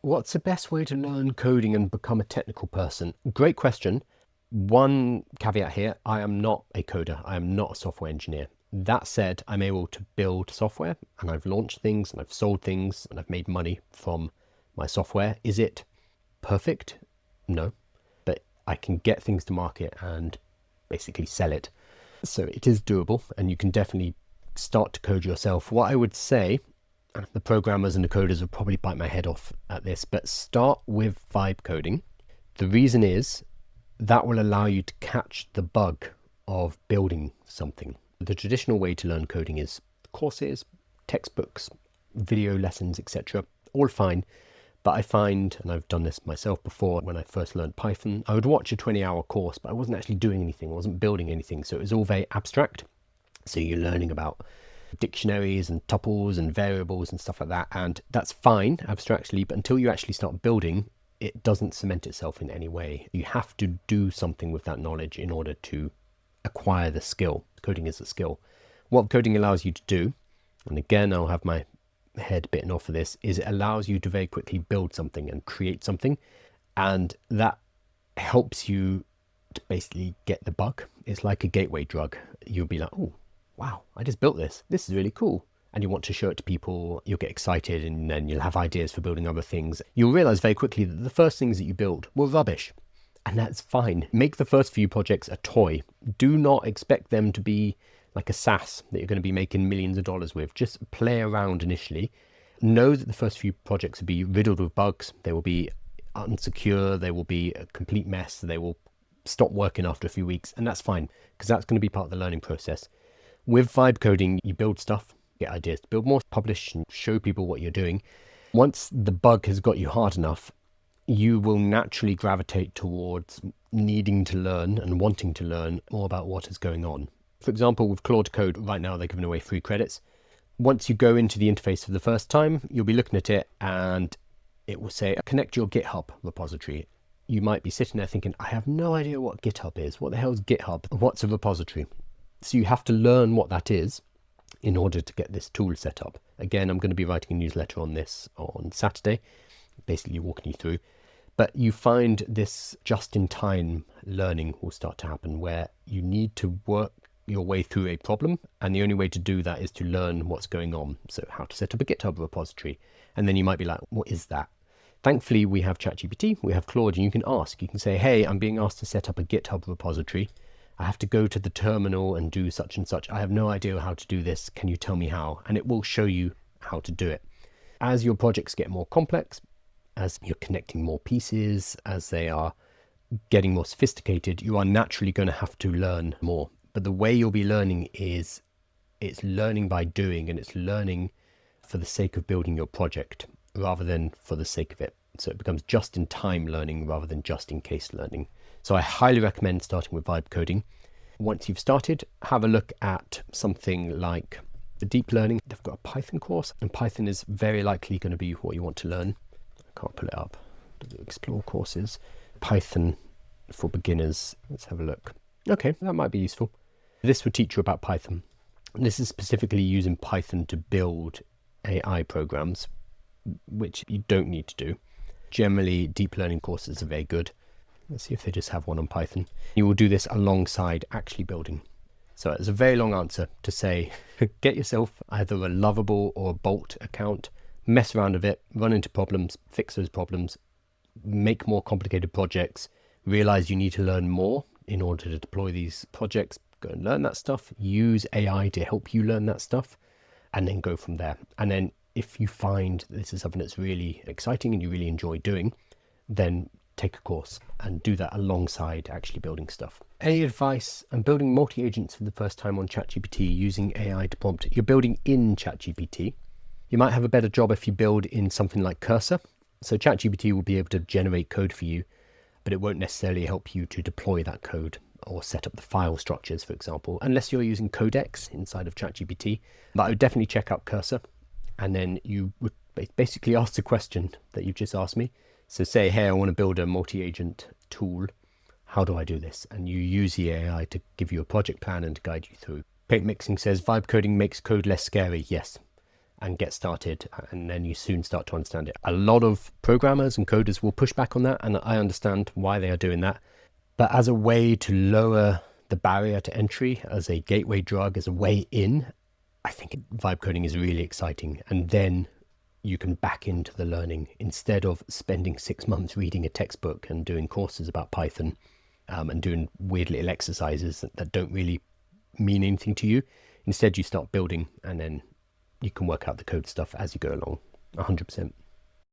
What's the best way to learn coding and become a technical person? Great question. One caveat here, I am not a coder. I am not a software engineer. That said, I'm able to build software and I've launched things and I've sold things and I've made money from my software. Is it perfect? No, but I can get things to market and basically sell it. So it is doable and you can definitely start to code yourself. What I would say, the programmers and the coders will probably bite my head off at this, but start with vibe coding. The reason is that will allow you to catch the bug of building something. The traditional way to learn coding is courses, textbooks, video lessons, etc. All fine. But I find, and I've done this myself before, when I first learned Python, I would watch a 20-hour course, but I wasn't actually doing anything. I wasn't building anything. So it was all very abstract. So you're learning about dictionaries and tuples and variables and stuff like that. And that's fine abstractly, but until you actually start building, it doesn't cement itself in any way. You have to do something with that knowledge in order to acquire the skill. Coding is a skill. What coding allows you to do, and again, I'll have my head bitten off of this, is it allows you to very quickly build something and create something. And that helps you to basically get the bug. It's like a gateway drug. You'll be like, oh, wow, I just built this. This is really cool. And you want to show it to people, you'll get excited and then you'll have ideas for building other things. You'll realize very quickly that the first things that you build were rubbish. And that's fine. Make the first few projects a toy. Do not expect them to be like a SaaS that you're going to be making millions of dollars with. Just play around initially. Know that the first few projects will be riddled with bugs. They will be unsecure. They will be a complete mess. They will stop working after a few weeks. And that's fine because that's going to be part of the learning process. With vibe coding, you build stuff, get ideas to build more, publish and show people what you're doing. Once the bug has got you hard enough, you will naturally gravitate towards needing to learn and wanting to learn more about what is going on. For example, with Claude Code, right now they're giving away free credits. Once you go into the interface for the first time, you'll be looking at it and it will say, connect your GitHub repository. You might be sitting there thinking, I have no idea what GitHub is. What the hell is GitHub? What's a repository? So you have to learn what that is in order to get this tool set up. Again, I'm going to be writing a newsletter on this on Saturday, basically walking you through. But you find this just-in-time learning will start to happen where you need to work your way through a problem. And the only way to do that is to learn what's going on. So how to set up a GitHub repository. And then you might be like, what is that? Thankfully, we have ChatGPT, we have Claude, and you can ask. You can say, hey, I'm being asked to set up a GitHub repository. I have to go to the terminal and do such and such. I have no idea how to do this. Can you tell me how? And it will show you how to do it. As your projects get more complex, as you're connecting more pieces, as they are getting more sophisticated, you are naturally going to have to learn more. But the way you'll be learning is it's learning by doing, and it's learning for the sake of building your project rather than for the sake of it. So it becomes just in time learning rather than just in case learning. So I highly recommend starting with vibe coding. Once you've started, have a look at something like the deep learning. They've got a Python course, and Python is very likely going to be what you want to learn. I can't pull it up. Explore courses. Python for beginners. Let's have a look. Okay, that might be useful. This would teach you about Python. This is specifically using Python to build AI programs, which you don't need to do. Generally, deep learning courses are very good. Let's see if they just have one on Python. You will do this alongside actually building. So it's a very long answer to say, get yourself either a Lovable or a Bolt account, mess around with it, run into problems, fix those problems, make more complicated projects, realize you need to learn more in order to deploy these projects, go and learn that stuff, use AI to help you learn that stuff, and then go from there. And then if you find this is something that's really exciting and you really enjoy doing, then take a course and do that alongside actually building stuff. Any advice? I'm building multi-agents for the first time on ChatGPT using AI to prompt. You're building in ChatGPT. You might have a better job if you build in something like Cursor. So ChatGPT will be able to generate code for you, but it won't necessarily help you to deploy that code or set up the file structures, for example, unless you're using Codex inside of ChatGPT. But I would definitely check out Cursor, and then you would basically ask the question that you've just asked me. So say, hey, I want to build a multi-agent tool. How do I do this? And you use the AI to give you a project plan and to guide you through. Paint Mixing says, vibe coding makes code less scary. Yes, and get started, and then you soon start to understand it. A lot of programmers and coders will push back on that, and I understand why they are doing that. But as a way to lower the barrier to entry, as a gateway drug, as a way in, I think vibe coding is really exciting. And then you can back into the learning instead of spending 6 months reading a textbook and doing courses about Python, and doing weird little exercises that don't really mean anything to you. Instead, you start building, and then you can work out the code stuff as you go along. 100%.